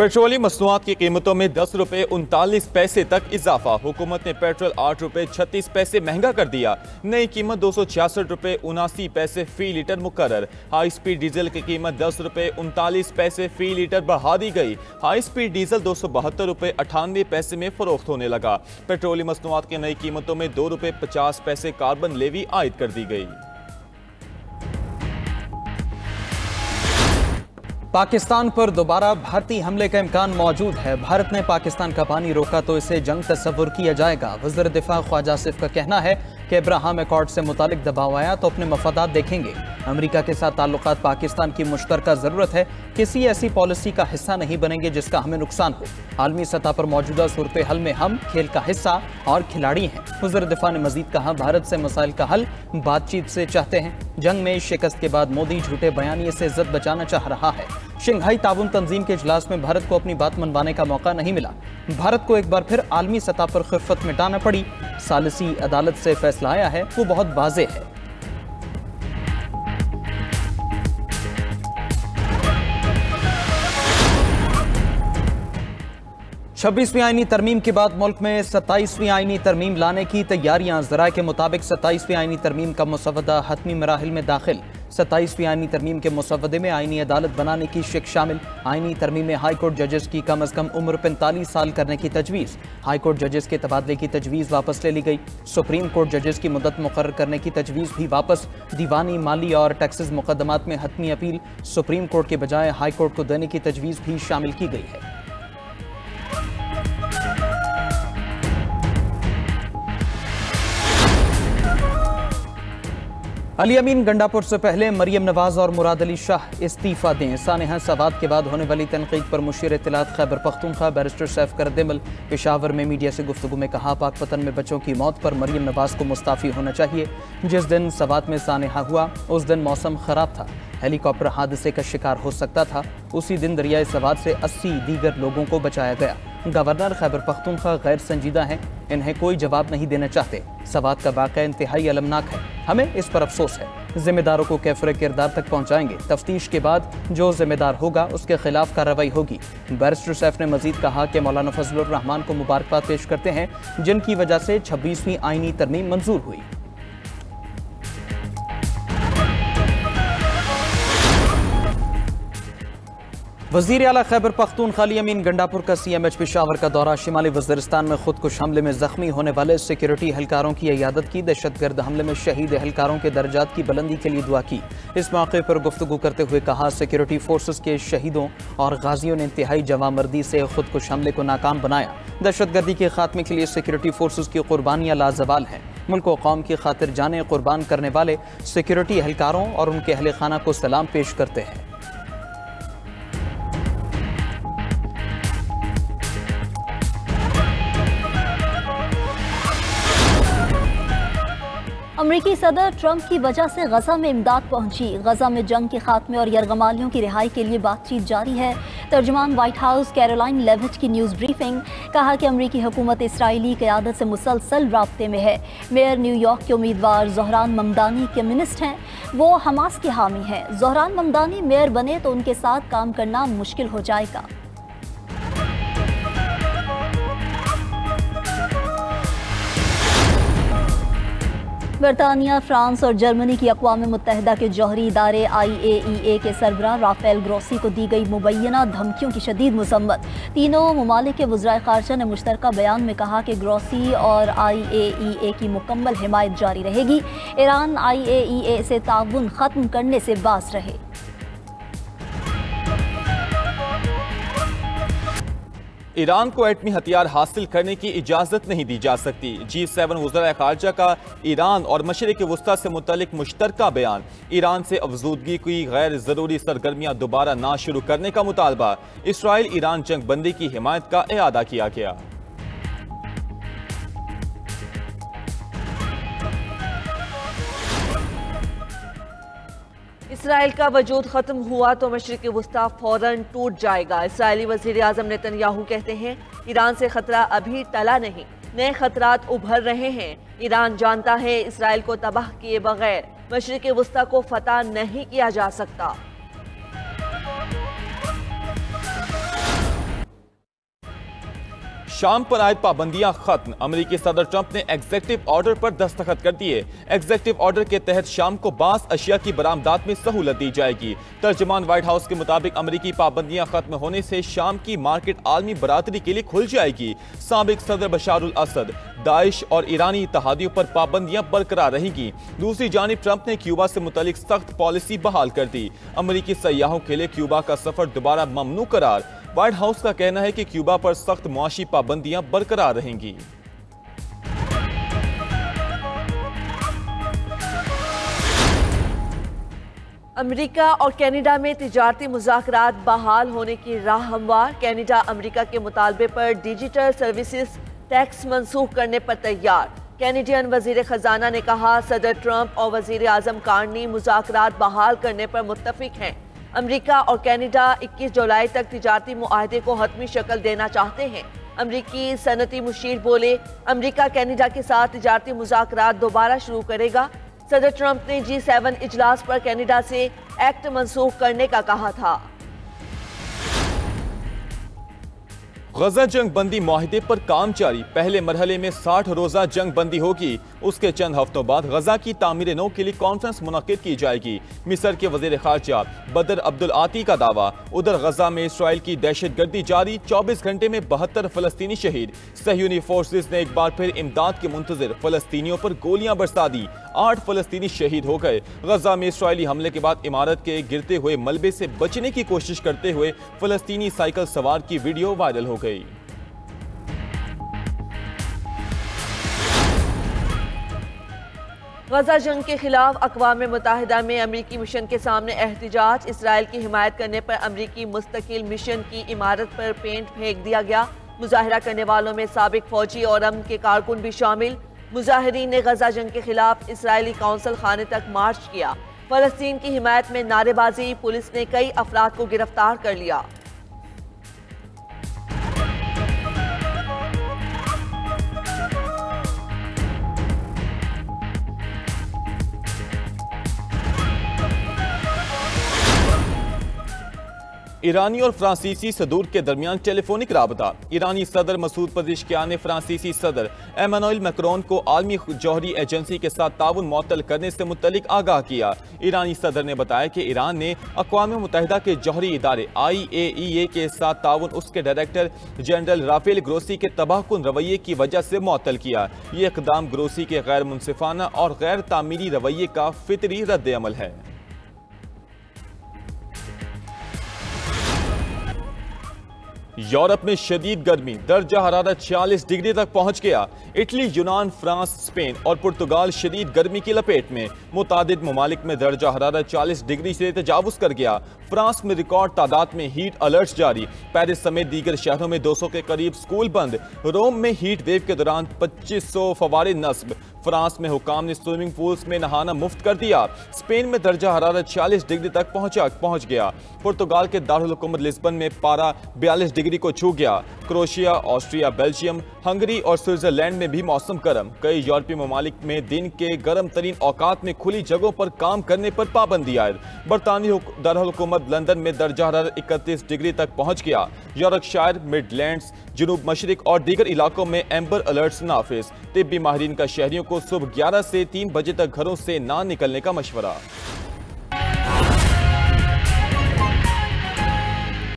Petroleum मसनूआत की कीमतों में 10 रुपये 39 पैसे तक इजाफा। हुकूमत ने पेट्रोल 8 रुपये 36 पैसे महंगा कर दिया। नई कीमत 266 रुपये 79 पैसे फी लीटर मुकर्रर। हाई स्पीड डीजल की कीमत 10 रुपये 39 पैसे फी लीटर बढ़ा दी गई। हाई स्पीड डीजल 272 रुपये 98 पैसे में फरोख्त होने लगा। पेट्रोलियम मसनूआत की नई कीमतों में 2 रुपये 50 पैसे कार्बन लेवी आयद कर दी गई। पाकिस्तान पर दोबारा भारतीय हमले का इम्कान मौजूद है। भारत ने पाकिस्तान का पानी रोका तो इसे जंग तस्वुर किया जाएगा। वज़ीर दिफा ख्वाजा आसिफ का कहना है कि अब्राहम अकॉर्ड से मुतालिक दबाव आया तो अपने मफादात देखेंगे। अमेरिका के साथ ताल्लुकात पाकिस्तान की मुश्तरका ज़रूरत है। किसी ऐसी पॉलिसी का हिस्सा नहीं बनेंगे जिसका हमें नुकसान हो। आलमी सतह पर मौजूदा सूरत हल में हम खेल का हिस्सा और खिलाड़ी हैं। वज़ीर दिफा ने मजीद कहा, भारत से मसाइल का हल बातचीत से चाहते हैं। जंग में शिकस्त के बाद मोदी झूठे बयानिए से इज्जत बचाना चाह रहा है। शंघाई ताउन तंजीम के इजलास में भारत को अपनी बात मनवाने का मौका नहीं मिला। भारत को एक बार फिर आलमी सतह पर खिफ़त मिटाना पड़ी। सालिसी अदालत से फैसला आया है वो बहुत वाज़ेह है। 26वीं आईनी तरमीम के बाद मुल्क में 27वीं आईनी तरमीम लाने की तैयारियां। ज़राए के मुताबिक 27वीं आईनी तरमीम का मुसवदा हतमी मराहिल में दाखिल। 27वीं आईनी तरमीम के मुसवदे में आईनी अदालत बनाने की शिक शामिल। आईनी तरमीम में हाई कोर्ट जजेस की कम अज़ कम उम्र 45 साल करने की तजवीज़। हाई कोर्ट जजेस के तबादले की तजवीज़ वापस ले ली गई। सुप्रीम कोर्ट जजेस की मुद्दत मुकर्रर करने की तजवीज़ भी वापस। दीवानी, माली और टैक्सेस मुकदमात में हतमी अपील सुप्रीम कोर्ट के बजाय हाई कोर्ट को देने की तजवीज़ भी शामिल की गई है। अली अमीन गंडापुर से पहले मरियम नवाज और मुराद अली शाह इस्तीफा दें। सानेहा सवात के बाद होने वाली तनकीद पर मुशीर इत्तलात खैबर पख्तूनख्वा बैरिस्टर सैफ करदिमल पेशावर में मीडिया से गुफ्तगू में कहा, पाकपतन में बच्चों की मौत पर मरियम नवाज को मुस्ताफ़ी होना चाहिए। जिस दिन सवात में सानेहा हुआ उस दिन मौसम ख़राब था, हेलीकॉप्टर हादसे का शिकार हो सकता था। उसी दिन दरियाए सवात से 80 दीगर लोगों को बचाया गया। गवर्नर खैबर पख्तूनख्वा गैर संजीदा हैं, इन्हें कोई जवाब नहीं देना चाहते। सवात का वाक़या इंतहाई अलमनाक है, हमें इस पर अफसोस है। जिम्मेदारों को कैफरे किरदार तक पहुँचाएंगे। तफ्तीश के बाद जो जिम्मेदार होगा उसके खिलाफ कार्रवाई होगी। बैरिस्टर सैफ ने मजीद कहा कि मौलाना फजलुर रहमान को मुबारकबाद पेश करते हैं जिनकी वजह से 26वीं आईनी तरमीम मंजूर हुई। वज़ीर आला खैबर पख्तूनख्वा अली अमीन गंडापुर का CMH पेशावर का दौरा। शिमाली वज़ीरिस्तान में खुदकुश हमले में ज़ख्मी होने वाले सिक्योरिटी एहलकारों की इयादत की। दहशतगर्द हमले में शहीद एहलकारों के दर्जात की बुलंदी के लिए दुआ की। इस मौके पर गुफ्तगू करते हुए कहा, सिक्योरिटी फोर्सेस के शहीदों और गाजियों ने इंतहाई जवामर्दी से खुदकुश हमले को नाकाम बनाया। दहशतगर्दी के खात्मे के लिए सिक्योरिटी फोर्सेस की कुर्बानियाँ लाजवाल हैं। मुल्क व कौम की खातिर जानें कुर्बान करने वाले सिक्योरिटी एहलकारों और उनके अहल खाना को सलाम पेश करते हैं। अमरीकी सदर ट्रंप की वजह से गजा में इमदाद पहुंची। गजा में जंग के खात्मे और यरगमालियों की रिहाई के लिए बातचीत जारी है। तर्जुमान व्हाइट हाउस कैरोलाइन लेविट की न्यूज़ ब्रीफिंग, कहा कि अमरीकी हुकूमत इसराइली क़यादत से मुसलसल राब्ते में है। मेयर न्यूयॉर्क के उम्मीदवार ज़ोहरान ममदानी कम्युनिस्ट हैं, वो हमास के हामी हैं। ज़ोहरान ममदानी मेयर बने तो उनके साथ काम करना मुश्किल हो जाएगा। बरतानिया, फ्रांस और जर्मनी की अक़वाम मुत्तहिदा के जौहरी इदारे IAEA के सरबराह राफेल ग्रोसी को दी गई मुबैना धमकियों की शदीद मज़म्मत। तीनों ममालिक के वज़राए ख़ारजा ने मुश्तरका बयान में कहा कि ग्रोसी और IAEA की मुकम्मल हिमायत जारी रहेगी। ईरान IAEA से ताउन ख़त्म करने से बाज़ रहे। ईरान को एटमी हथियार हासिल करने की इजाज़त नहीं दी जा सकती। G7 वज़राए ख़ारजा का ईरान और मशरिक़ वुस्ता से मुतल्लिक़ मुश्तरका बयान। ईरान से अफजूदगी की गैर ज़रूरी सरगर्मियाँ दोबारा ना शुरू करने का मुतालबा। इसराइल ईरान जंग बंदी की हिमायत का इआदा किया गया। इसराइल का वजूद ख़त्म हुआ तो मशरिक़ वुस्ता फ़ौरन टूट जाएगा। इसराइली वज़ीर आज़म नेतन्याहू कहते हैं, ईरान से ख़तरा अभी टला नहीं, नए ख़तरात उभर रहे हैं। ईरान जानता है इसराइल को तबाह किए बगैर मशरिक़ वुस्ता को फ़तह नहीं किया जा सकता। शाम पर आयद पाबंदियां खत्म। अमेरिकी सदर ट्रंप ने एग्जेक्टिव ऑर्डर पर दस्तखत कर दिए। एग्जेक्टिव ऑर्डर के तहत शाम को बास अशिया की बरामदात में सहूलत दी जाएगी। तर्जमान व्हाइट हाउस के मुताबिक अमेरिकी पाबंदियां खत्म होने से शाम की मार्केट आलमी बरादरी के लिए खुल जाएगी। साबिक सदर बशारुल असद, दाइश और ईरानी इत्तेहादियों पर पाबंदियां बरकरार रहेंगी। दूसरी जानिब ट्रंप ने क्यूबा से मुतालिक सख्त पॉलिसी बहाल कर दी। अमेरिकी सयाहों के लिए क्यूबा का सफर दोबारा ममनू करार। व्हाइट हाउस का कहना है कि क्यूबा पर सख्त मुआशी पाबंदियां बरकरार रहेंगी। अमेरिका और कनाडा में तिजारती मुज़ाकरात बहाल होने की राह हमवार। कनाडा अमेरिका के मुतालबे पर डिजिटल सर्विसेज टैक्स मनसूख करने पर तैयार। कैनेडियन वजीर खजाना ने कहा, सदर ट्रंप और वजीर आजम कार्नी मुज़ाकरात बहाल करने पर मुत्तफिक हैं। अमेरिका और कनाडा 21 जुलाई तक तिजारती मुआहदे को हतमी शक्ल देना चाहते हैं। अमेरिकी सनती मुशीर बोले, अमेरिका कनाडा के साथ तिजारती मुज़ाकरात दोबारा शुरू करेगा। सदर ट्रंप ने G7 इजलास पर कनाडा से एक्ट मनसूख करने का कहा था। गजा जंग बंदी मुआहिदे पर काम जारी। पहले मरहले में 60 रोजा जंग बंदी होगी। उसके चंद हफ्तों बाद गजा की तामीर नौ के लिए कॉन्फ्रेंस मुनक्किद की जाएगी। मिस्र के वजीर खारजा बदर अब्दुल आती का दावा। उधर गजा में इसराइल की दहशतगर्दी जारी। 24 घंटे में 72 फलस्तीनी शहीद। सहयूनी फोर्सेज ने एक बार फिर इमदाद के मुंतजिर फलस्तीनियों पर गोलियां बरसा दी। 8 फलस्तीनी शहीद हो गए। गजा में इसराइली हमले के बाद इमारत के गिरते हुए मलबे से बचने की कोशिश करते हुए फलस्तीनी साइकिल सवार की वीडियो वायरल हो गई। गजा जंग के खिलाफ अक़वाम मुत्तहिदा में अमरीकी मिशन के सामने एहतिजाज। इसराइल की हिमायत करने पर अमरीकी मुस्तकिल मिशन की इमारत पर पेंट फेंक दिया गया। मुजाहिरा करने वालों में साबिक फौजी और अमन के कारकुन भी शामिल। मुजाहिरीन ने गजा जंग के खिलाफ इसराइली कौंसल खाने तक मार्च किया। फलस्तीन की हिमायत में नारेबाजी। पुलिस ने कई अफराद को गिरफ्तार कर लिया। ईरानी और फ्रांसीसी सदूर के दरमियान टेलीफोनिक राबता। ईरानी सदर मसूद पज़ेश्कियान ने फ्रांसीसी सदर एमानुएल मैक्रोन को आलमी जौहरी एजेंसी के साथ ताउन मुअत्तल करने से मुतल्लिक आगाह किया। ईरानी सदर ने बताया कि ईरान ने अक़वाम मुत्तहिदा के जौहरी इदारे IAEA के साथ ताउन उसके डायरेक्टर जनरल राफेल ग्रोसी के तबाहकुन रवैये की वजह से मुअत्तल किया। ये इक़दाम ग्रोसी के गैर मुनसिफाना और गैर तामीरी रवैये का फितरी रद्द अमल है। यूरोप में शदीद गर्मी। दर्जा हरारत 46 डिग्री तक पहुंच गया। इटली, यूनान, फ्रांस, स्पेन और पुर्तगाल शदीद गर्मी की लपेट में। मुतादिद ममालिक में दर्जा हरारत 40 डिग्री से तजावुज कर गया। फ्रांस में रिकॉर्ड तादाद में हीट अलर्ट जारी। पेरिस समेत दीगर शहरों में 200 के करीब स्कूल बंद। रोम में हीट वेव के दौरान 2500 फवारे नस्ब। फ्रांस में हुकाम ने स्विमिंग पूल्स में नहाना मुफ्त कर दिया। स्पेन में दर्जा हरारत 46 डिग्री तक पहुंच गया। पुर्तगाल के दारुल हुकूमत लिस्बन में पारा 42 डिग्री को छू गया। क्रोएशिया, ऑस्ट्रिया, बेल्जियम, हंगरी और स्विट्जरलैंड में भी मौसम गर्म। कई यूरोपीय ममालिक में दिन के गर्म तरीन औकात में खुली जगहों पर काम करने पर पाबंदी आयद। बरतानी दारुल हुकूमत लंदन में दर्जा हरारत 31 डिग्री तक पहुंच गया। यॉर्कशायर, मिडलैंड्स, जुनूब मशरिक और दीगर इलाकों में एम्बर अलर्ट्स नाफिज। तिब्बी माहिरीन का शहरियों को सुबह 11 से 3 बजे तक घरों से ना निकलने का मशवरा।